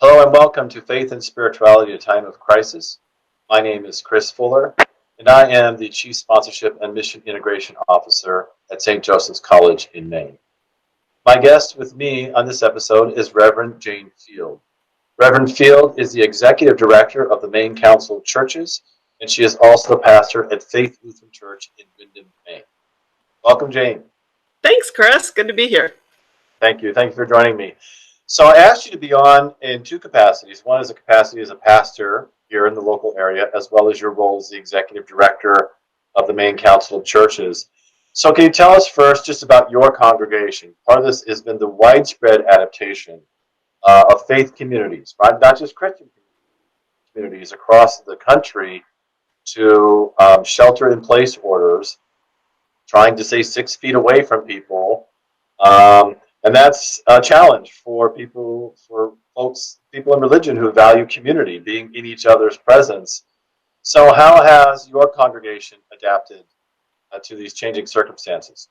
Hello and welcome to Faith and Spirituality, a Time of Crisis. My name is Chris Fuller, and I am the Chief Sponsorship and Mission Integration Officer at St. Joseph's College in Maine. My guest with me on this episode is Reverend Jane Field. Reverend Field is the Executive Director of the Maine Council of Churches, and she is also pastor at Faith Lutheran Church in Windham, Maine. Welcome, Jane. Thanks, Chris. Good to be here. Thank you. Thank you for joining me. So I asked you to be on in two capacities. One is a capacity as a pastor here in the local area, as well as your role as the executive director of the Maine Council of Churches. So can you tell us first just about your congregation? Part of this has been the widespread adaptation of faith communities, right? Not just Christian communities across the country to shelter-in-place orders, trying to stay 6 feet away from people. And that's a challenge for people in religion who value community, being in each other's presence. So how has your congregation adapted to these changing circumstances?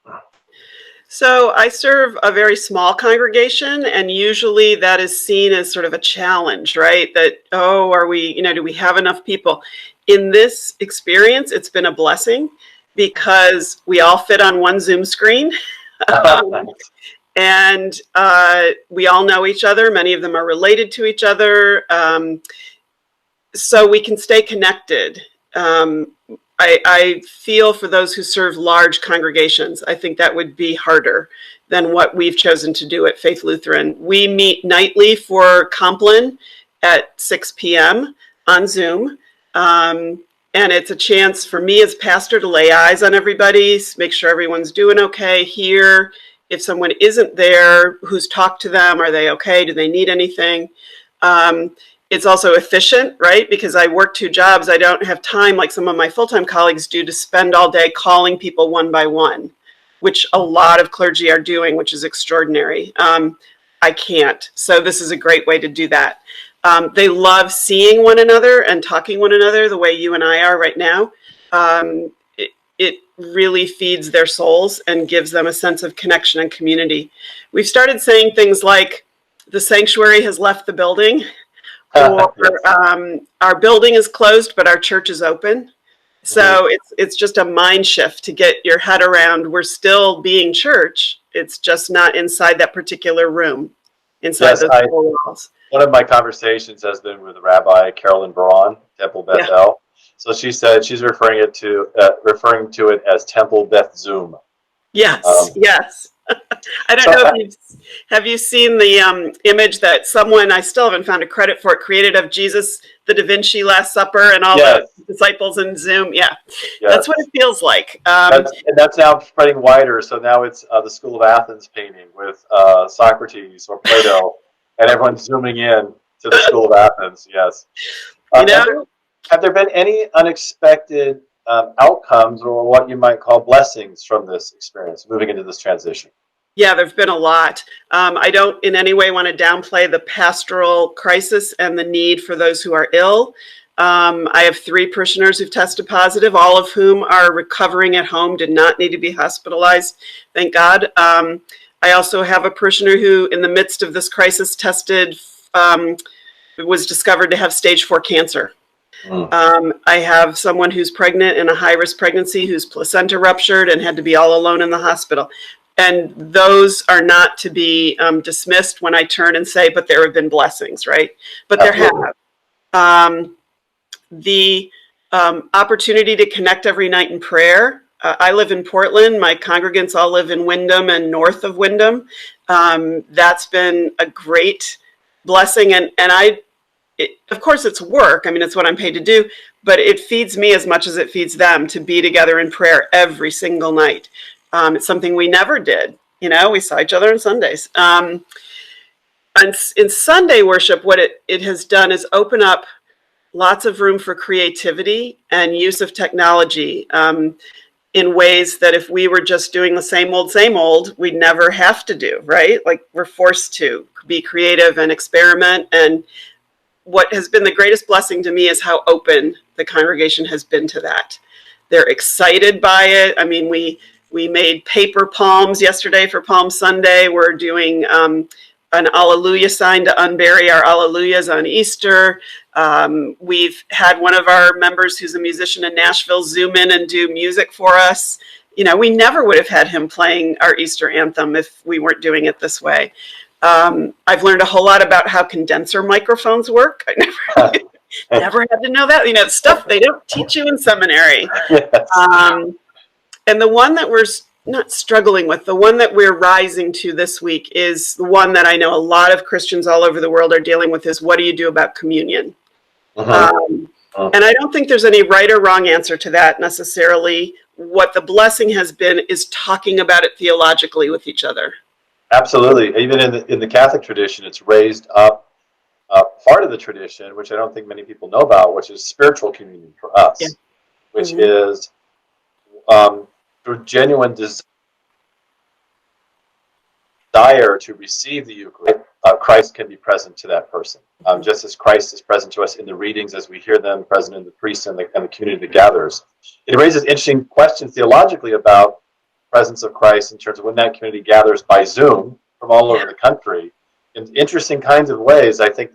So I serve a very small congregation, and usually that is seen as sort of a challenge, right? That, do we have enough people? In this experience, it's been a blessing because we all fit on one Zoom screen. And we all know each other. Many of them are related to each other. So we can stay connected. I feel for those who serve large congregations, I think that would be harder than what we've chosen to do at Faith Lutheran. We meet nightly for Compline at 6 p.m. on Zoom. And it's a chance for me as pastor to lay eyes on everybody, make sure everyone's doing okay here. If someone isn't there, who's talked to them? Are they okay? Do they need anything? It's also efficient, right? Because I work 2 jobs. I don't have time like some of my full-time colleagues do to spend all day calling people one by one, which a lot of clergy are doing, which is extraordinary. I can't. So this is a great way to do that. They love seeing one another and talking one another the way you and I are right now. It really feeds their souls and gives them a sense of connection and community. We've started saying things like, the sanctuary has left the building, or our building is closed, but our church is open. So it's just a mind shift to get your head around. We're still being church. It's just not inside that particular room, inside those four walls. One of my conversations has been with Rabbi Carolyn Braun, Temple Beth El. So she said she's referring to it as Temple Beth Zoom. Yes, yes. I don't know if have you seen the image that someone, I still haven't found a credit for it, created of Jesus, the Da Vinci Last Supper, and all the disciples in Zoom. Yeah, that's what it feels like. That's now spreading wider. So now it's the School of Athens painting with Socrates or Plato, and everyone's zooming in to the School of Athens. Yes. Have there been any unexpected outcomes or what you might call blessings from this experience, moving into this transition? Yeah, there've been a lot. I don't in any way want to downplay the pastoral crisis and the need for those who are ill. I have 3 parishioners who've tested positive, all of whom are recovering at home, did not need to be hospitalized, thank God. I also have a parishioner who, in the midst of this crisis, was discovered to have stage 4 cancer. I have someone who's pregnant in a high-risk pregnancy whose placenta ruptured and had to be all alone in the hospital. And those are not to be dismissed when I turn and say, but there have been blessings, right? But there have. The opportunity to connect every night in prayer. I live in Portland. My congregants all live in Windham and north of Windham. That's been a great blessing. And of course, it's work. I mean, it's what I'm paid to do, but it feeds me as much as it feeds them to be together in prayer every single night. It's something we never did. We saw each other on Sundays. And in Sunday worship, what it has done is open up lots of room for creativity and use of technology in ways that if we were just doing the same old, we'd never have to do, right? Like we're forced to be creative and experiment. And what has been the greatest blessing to me is how open the congregation has been to that. They're excited by it. I mean, we made paper palms yesterday for Palm Sunday. We're doing an Alleluia sign to unbury our Alleluias on Easter. We've had one of our members who's a musician in Nashville Zoom in and do music for us. You know, we never would have had him playing our Easter anthem if we weren't doing it this way. I've learned a whole lot about how condenser microphones work. I never had to know that. You know, stuff they don't teach you in seminary. Yes. And the one that we're not struggling with, the one that we're rising to this week is the one that I know a lot of Christians all over the world are dealing with, is what do you do about communion? And I don't think there's any right or wrong answer to that necessarily. What the blessing has been is talking about it theologically with each other. Absolutely. Even in the Catholic tradition, it's raised up part of the tradition, which I don't think many people know about, which is spiritual communion for us, Yeah. which is through genuine desire to receive the Eucharist, Christ can be present to that person. Just as Christ is present to us in the readings as we hear them, present in the priest and the community that gathers. It raises interesting questions theologically about the presence of Christ in terms of when that community gathers by Zoom from all over the country in interesting kinds of ways. I think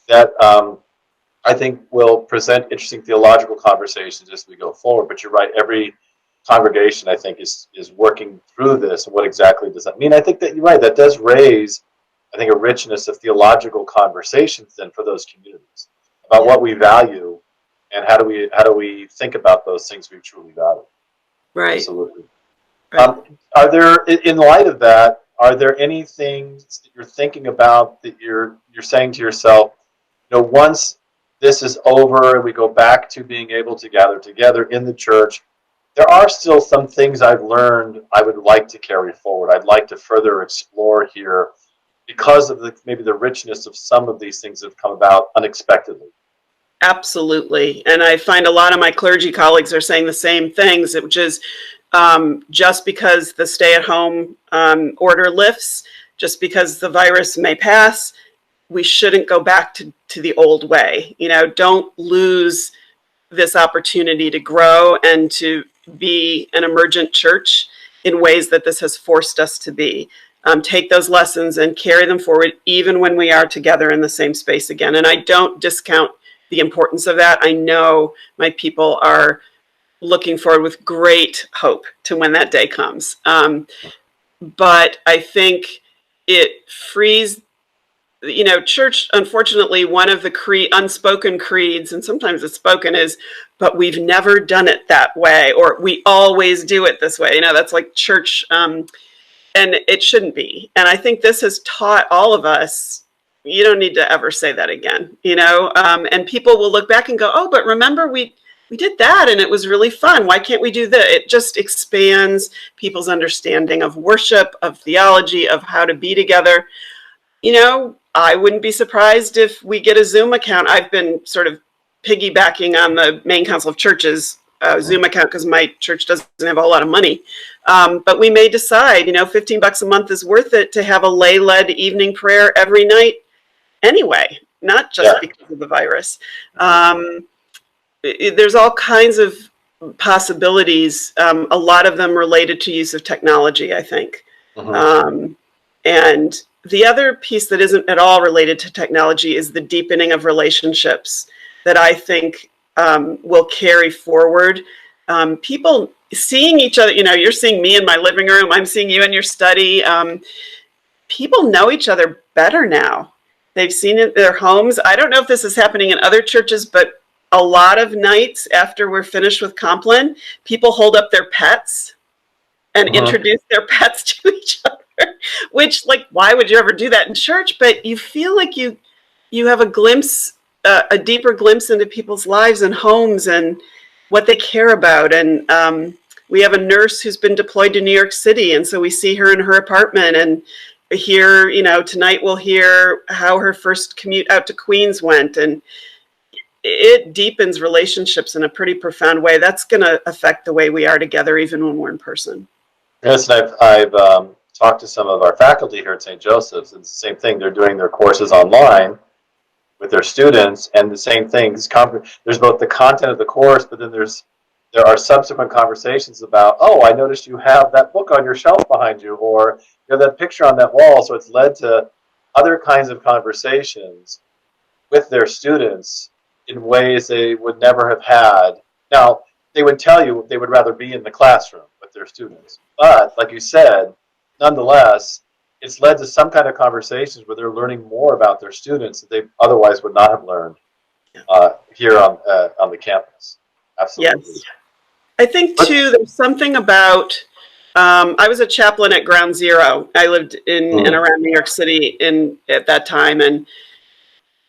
I think will present interesting theological conversations as we go forward. But you're right, every congregation, I think, is working through this. What exactly does that mean? I think that you're right. That does raise, I think, a richness of theological conversations then for those communities about what we value and how do we think about those things we truly value. Right. Absolutely. Right. Are there, in light of that, are there any things that you're thinking about that you're saying to yourself, you know, once this is over and we go back to being able to gather together in the church, there are still some things I've learned I would like to carry forward. I'd like to further explore here because of maybe the richness of some of these things that have come about unexpectedly. Absolutely. And I find a lot of my clergy colleagues are saying the same things, which is just because the stay-at-home order lifts, just because the virus may pass, we shouldn't go back to the old way. You know, don't lose this opportunity to grow and to be an emergent church in ways that this has forced us to be. Take those lessons and carry them forward, even when we are together in the same space again. And I don't discount the importance of that. I know my people are looking forward with great hope to when that day comes. But I think it frees, you know, church, unfortunately, one of the unspoken creeds, and sometimes it's spoken, is, but we've never done it that way, or we always do it this way. You know, that's like church, and it shouldn't be. And I think this has taught all of us, you don't need to ever say that again, you know, and people will look back and go, oh, but remember we did that and it was really fun. Why can't we do that? It just expands people's understanding of worship, of theology, of how to be together. You know, I wouldn't be surprised if we get a Zoom account. I've been sort of piggybacking on the Maine Council of Churches Zoom account because my church doesn't have a whole lot of money. But we may decide, you know, $15 a month is worth it to have a lay-led evening prayer every night anyway, not just because of the virus. There's all kinds of possibilities, a lot of them related to use of technology, I think. And the other piece that isn't at all related to technology is the deepening of relationships that I think will carry forward. People seeing each other, you know, you're seeing me in my living room, I'm seeing you in your study. People know each other better now. They've seen it in their homes. I don't know if this is happening in other churches, but a lot of nights after we're finished with Compline, people hold up their pets and introduce their pets to each other, which, like, why would you ever do that in church? But you feel like you have a glimpse, a deeper glimpse into people's lives and homes and what they care about. And we have a nurse who's been deployed to New York City, and so we see her in her apartment and hear, you know, tonight we'll hear how her first commute out to Queens went, and it deepens relationships in a pretty profound way. That's going to affect the way we are together, even when we're in person. Yes, and I've talked to some of our faculty here at St. Joseph's. It's the same thing. They're doing their courses online with their students, and the same thing. There's both the content of the course, but then there's there are subsequent conversations about, oh, I noticed you have that book on your shelf behind you, or you have that picture on that wall. So it's led to other kinds of conversations with their students in ways they would never have had. Now, they would tell you they would rather be in the classroom with their students. But like you said, nonetheless, it's led to some kind of conversations where they're learning more about their students that they otherwise would not have learned here on the campus. Absolutely. Yes. I think too, there's something about, I was a chaplain at Ground Zero. I lived in and around New York City at that time. And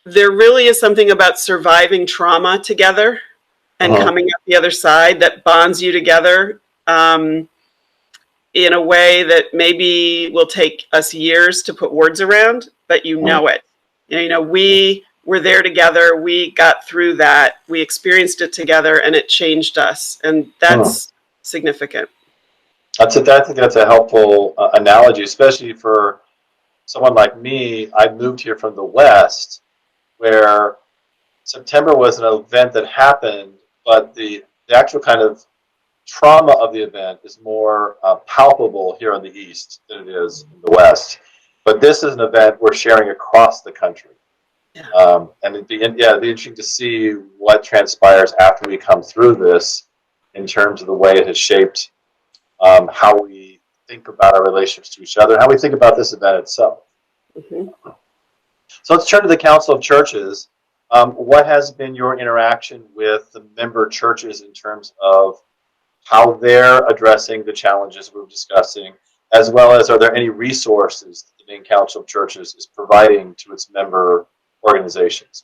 there really is something about surviving trauma together and coming up the other side that bonds you together in a way that maybe will take us years to put words around, but you know it. You know, we were there together. We got through that. We experienced it together, and it changed us. And that's significant. I think that's a helpful analogy, especially for someone like me. I moved here from the West, where September was an event that happened, but the actual kind of trauma of the event is more palpable here in the East than it is in the West. But this is an event we're sharing across the country. Yeah. And it'd be interesting to see what transpires after we come through this in terms of the way it has shaped how we think about our relationships to each other, how we think about this event itself. So let's turn to the Council of Churches. What has been your interaction with the member churches in terms of how they're addressing the challenges we're discussing, as well as are there any resources that the Maine Council of Churches is providing to its member organizations?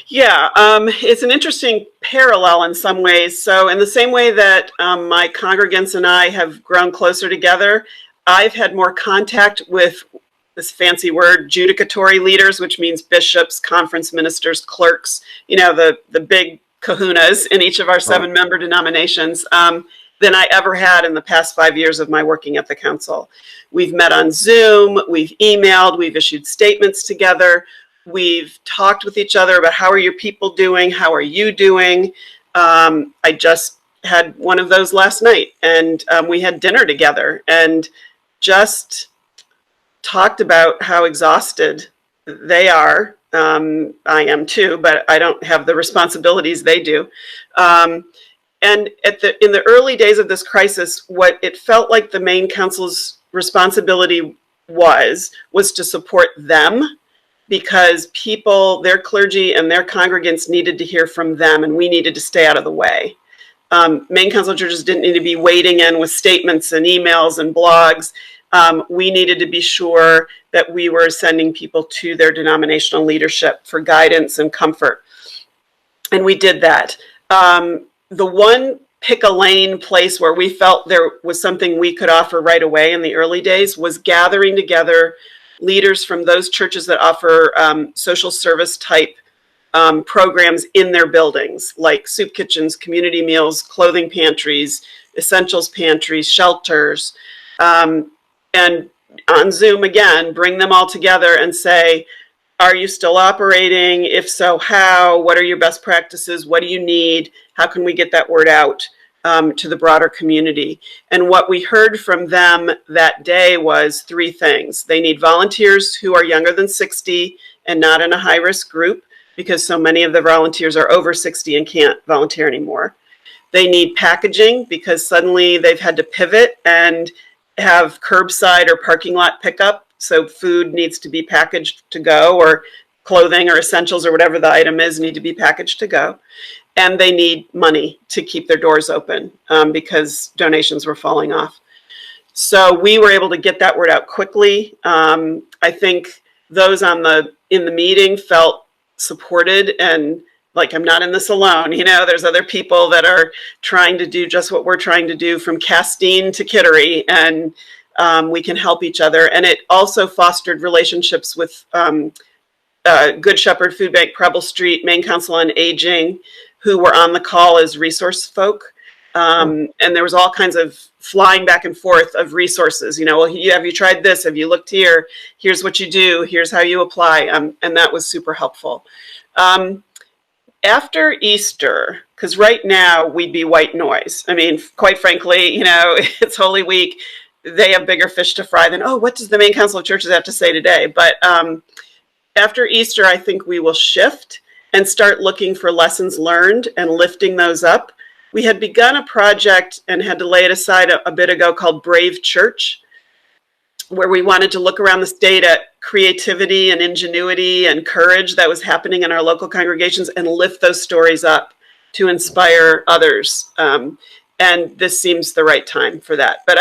Yeah, it's an interesting parallel in some ways. So in the same way that my congregants and I have grown closer together, I've had more contact with this fancy word, judicatory leaders, which means bishops, conference ministers, clerks, you know, the big kahunas in each of our 7 member denominations, than I ever had in the past 5 years of my working at the council. We've met on Zoom, we've emailed, we've issued statements together. We've talked with each other about how are your people doing? How are you doing? I just had one of those last night, and we had dinner together and just talked about how exhausted they are. I am too, but I don't have the responsibilities they do. And in the early days of this crisis, what it felt like the Maine Council's responsibility was to support them, because people, their clergy and their congregants needed to hear from them, and we needed to stay out of the way. Maine Council of Churches didn't need to be wading in with statements and emails and blogs. We needed to be sure that we were sending people to their denominational leadership for guidance and comfort. And we did that. The one pick a lane place where we felt there was something we could offer right away in the early days was gathering together leaders from those churches that offer social service type programs in their buildings, like soup kitchens, community meals, clothing pantries, essentials pantries, shelters, and on Zoom again, bring them all together and say, are you still operating? If so, how? What are your best practices? What do you need? How can we get that word out to the broader community? And what we heard from them that day was 3 things. They need volunteers who are younger than 60 and not in a high-risk group, because so many of the volunteers are over 60 and can't volunteer anymore. They need packaging, because suddenly they've had to pivot and have curbside or parking lot pickup. So food needs to be packaged to go, or clothing or essentials or whatever the item is need to be packaged to go. And they need money to keep their doors open because donations were falling off. So we were able to get that word out quickly. I think those in the meeting felt supported and like, I'm not in this alone. You know, there's other people that are trying to do just what we're trying to do, from Castine to Kittery, and we can help each other. And it also fostered relationships with Good Shepherd Food Bank, Preble Street, Maine Council on Aging, who were on the call as resource folk. And there was all kinds of flying back and forth of resources. You know, well, have you tried this? Have you looked here? Here's what you do. Here's how you apply. And that was super helpful. After Easter, because right now we'd be white noise. I mean, quite frankly, it's Holy Week. They have bigger fish to fry than, oh, what does the Maine Council of Churches have to say today? But after Easter, I think we will shift and start looking for lessons learned and lifting those up. We had begun a project and had to lay it aside a bit ago called Brave Church, where we wanted to look around the state at creativity and ingenuity and courage that was happening in our local congregations and lift those stories up to inspire others. And this seems the right time for that. But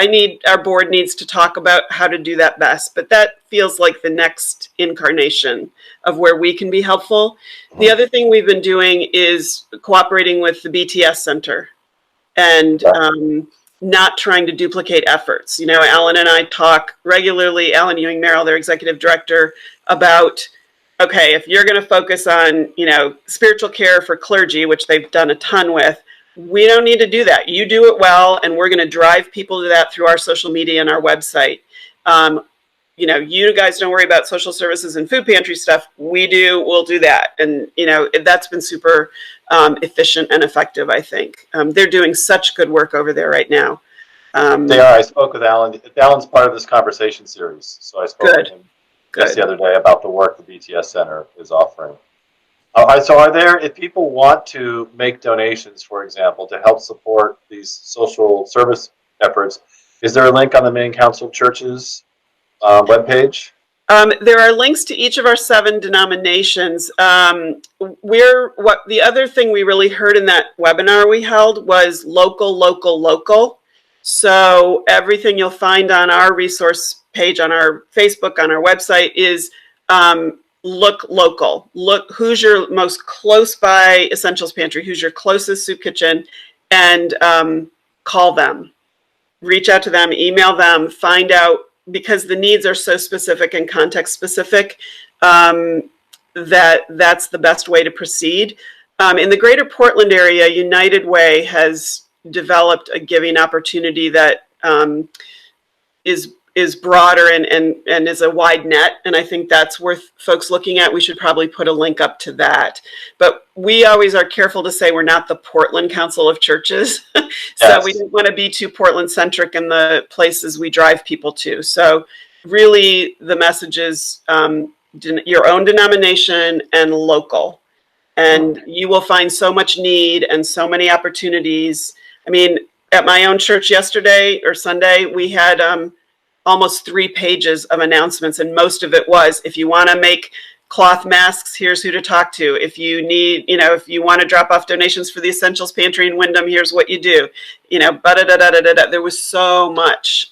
our board needs to talk about how to do that best. But that feels like the next incarnation of where we can be helpful. The other thing we've been doing is cooperating with the BTS Center and not trying to duplicate efforts. Alan and I talk regularly, Alan Ewing Merrill, their executive director, about, okay, if you're going to focus on, spiritual care for clergy, which they've done a ton with, we don't need to do that. You do it well, and we're going to drive people to that through our social media and our website. You guys don't worry about social services and food pantry stuff. We'll do that. And, that's been super efficient and effective, I think. They're doing such good work over there right now. They are. I spoke with Alan. Alan's part of this conversation series. So I spoke with him just the other day about the work the BTS Center is offering. So are there, if people want to make donations, for example, to help support these social service efforts, is there a link on the Maine Council of Churches webpage? There are links to each of our 7 denominations. The other thing we really heard in that webinar we held was local, local, local. So everything you'll find on our resource page, on our Facebook, on our website is look local. Look who's your most close by essentials pantry, who's your closest soup kitchen, and call them. Reach out to them, email them, find out, because the needs are so specific and context specific, that's the best way to proceed. In the greater Portland area, United Way has developed a giving opportunity that is broader and is a wide net. And I think that's worth folks looking at. We should probably put a link up to that. But we always are careful to say we're not the Portland Council of Churches. So we don't want to be too Portland centric in the places we drive people to. So really the message is your own denomination and local. And you will find so much need and so many opportunities. I mean, at my own church yesterday or Sunday, we had almost 3 pages of announcements, and most of it was, if you want to make cloth masks, here's who to talk to. If you need, if you want to drop off donations for the Essentials Pantry in Windham, here's what you do. There was so much.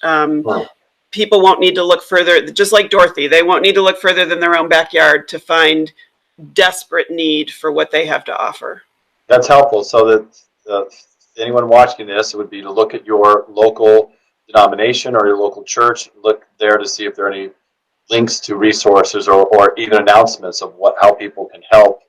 People won't need to look further, just like Dorothy, they won't need to look further than their own backyard to find desperate need for what they have to offer. That's helpful. So that anyone watching this, it would be to look at your local denomination or your local church, look there to see if there are any links to resources or even announcements of how people can help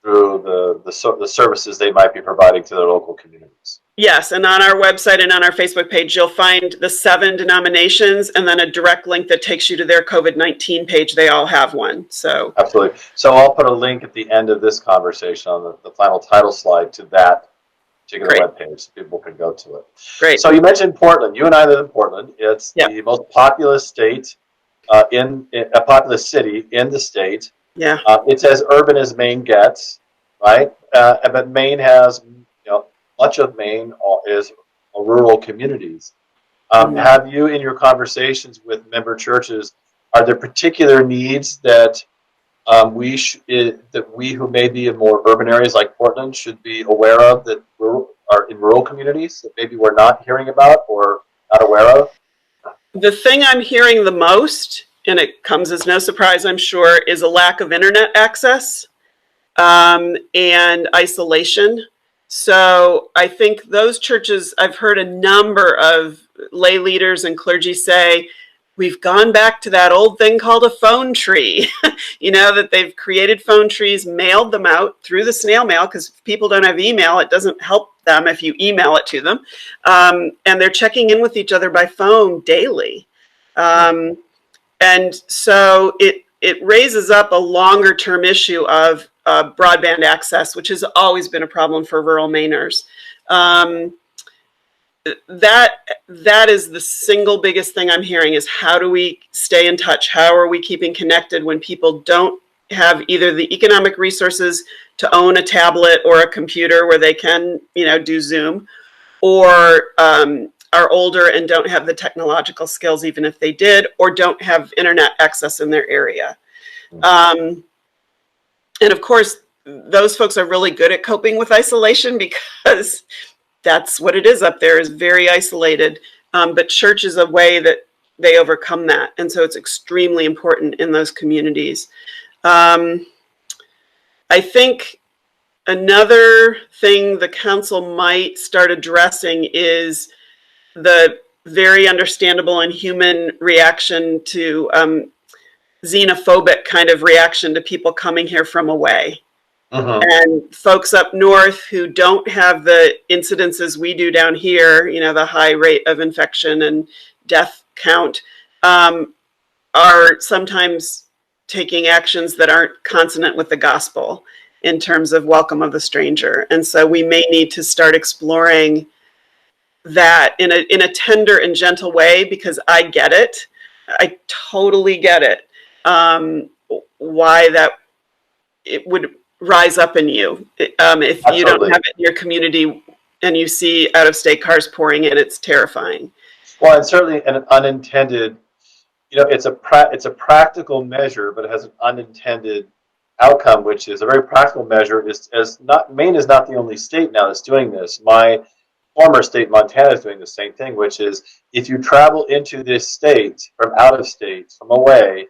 through the services they might be providing to their local communities. Yes, and on our website and on our Facebook page, you'll find the 7 denominations and then a direct link that takes you to their COVID-19 page. They all have one. So absolutely. So I'll put a link at the end of this conversation on the final title slide to that particular webpage so people can go to it. Great. So you mentioned Portland. You and I live in Portland. It's the most populous state in a populous city in the state. Yeah. It's as urban as Maine gets, right? But Maine has, much of Maine is rural communities. Have you, in your conversations with member churches, are there particular needs that we who may be in more urban areas like Portland should be aware of that are in rural communities that maybe we're not hearing about or not aware of? The thing I'm hearing the most, and it comes as no surprise, I'm sure, is a lack of internet access and isolation. So I think those churches, I've heard a number of lay leaders and clergy say, we've gone back to that old thing called a phone tree, that they've created phone trees, mailed them out through the snail mail, because if people don't have email, it doesn't help them if you email it to them. And they're checking in with each other by phone daily. And so it raises up a longer term issue of broadband access, which has always been a problem for rural Mainers. That is the single biggest thing I'm hearing is how do we stay in touch? How are we keeping connected when people don't have either the economic resources to own a tablet or a computer where they can, do Zoom, or are older and don't have the technological skills, even if they did, or don't have internet access in their area. And of course, those folks are really good at coping with isolation because that's what it is up there, is very isolated. But church is a way that they overcome that. And so it's extremely important in those communities. I think another thing the council might start addressing is the very understandable and human reaction to xenophobic kind of reaction to people coming here from away. And folks up north who don't have the incidences we do down here, the high rate of infection and death count, are sometimes taking actions that aren't consonant with the gospel in terms of welcome of the stranger. And so we may need to start exploring that in a tender and gentle way, because I get it. I totally get it. Why that it would rise up in you. If Absolutely. You don't have it in your community and you see out-of-state cars pouring in, it's terrifying. Well, and certainly an unintended, it's a practical measure, but it has an unintended outcome, which is a very practical measure. Maine is not the only state now that's doing this. My former state, Montana, is doing the same thing, which is if you travel into this state from out of state, from away,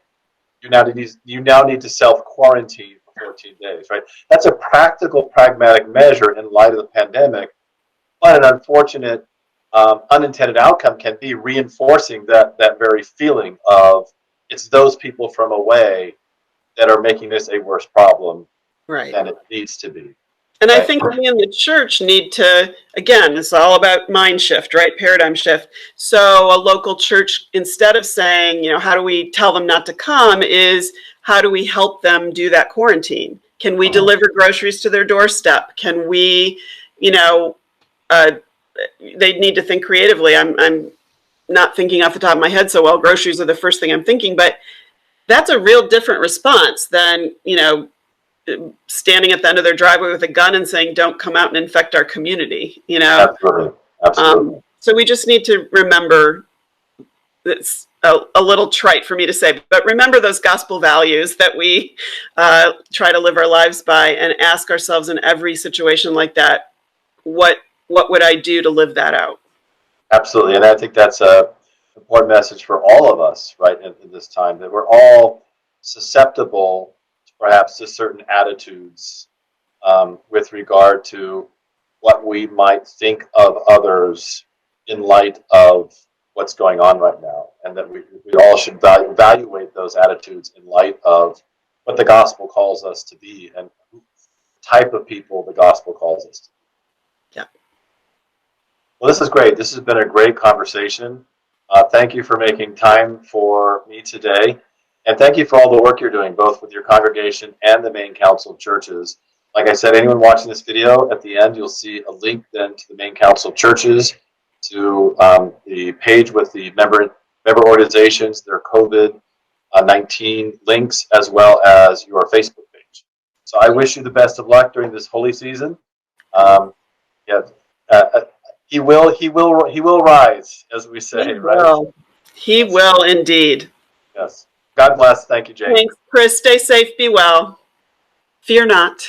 you now need to self-quarantine for 14 days, right? That's a practical, pragmatic measure in light of the pandemic, but an unfortunate unintended outcome can be reinforcing that very feeling of it's those people from away that are making this a worse problem than it needs to be. And I think we in the church need to, again, it's all about mind shift, right? Paradigm shift. So a local church, instead of saying, how do we tell them not to come, is how do we help them do that quarantine? Can we deliver groceries to their doorstep? Can we, they need to think creatively. I'm not thinking off the top of my head so well. Groceries are the first thing I'm thinking, but that's a real different response than, standing at the end of their driveway with a gun and saying, don't come out and infect our community, Absolutely. So we just need to remember, it's a little trite for me to say, but remember those gospel values that we try to live our lives by, and ask ourselves in every situation like that, what would I do to live that out? Absolutely. And I think that's a important message for all of us, right, in this time, that we're all susceptible perhaps to certain attitudes with regard to what we might think of others in light of what's going on right now, and that we all should evaluate those attitudes in light of what the gospel calls us to be and the type of people the gospel calls us to be. Yeah. Well, this is great. This has been a great conversation. Thank you for making time for me today. And thank you for all the work you're doing, both with your congregation and the Maine Council of Churches. Like I said, anyone watching this video, at the end, you'll see a link then to the Maine Council of Churches, to the page with the member organizations, their COVID-19 links, as well as your Facebook page. So I wish you the best of luck during this holy season. He will rise, as we say, right? He will indeed. Yes. God bless. Thank you, Jane. Thanks, Chris. Stay safe. Be well. Fear not.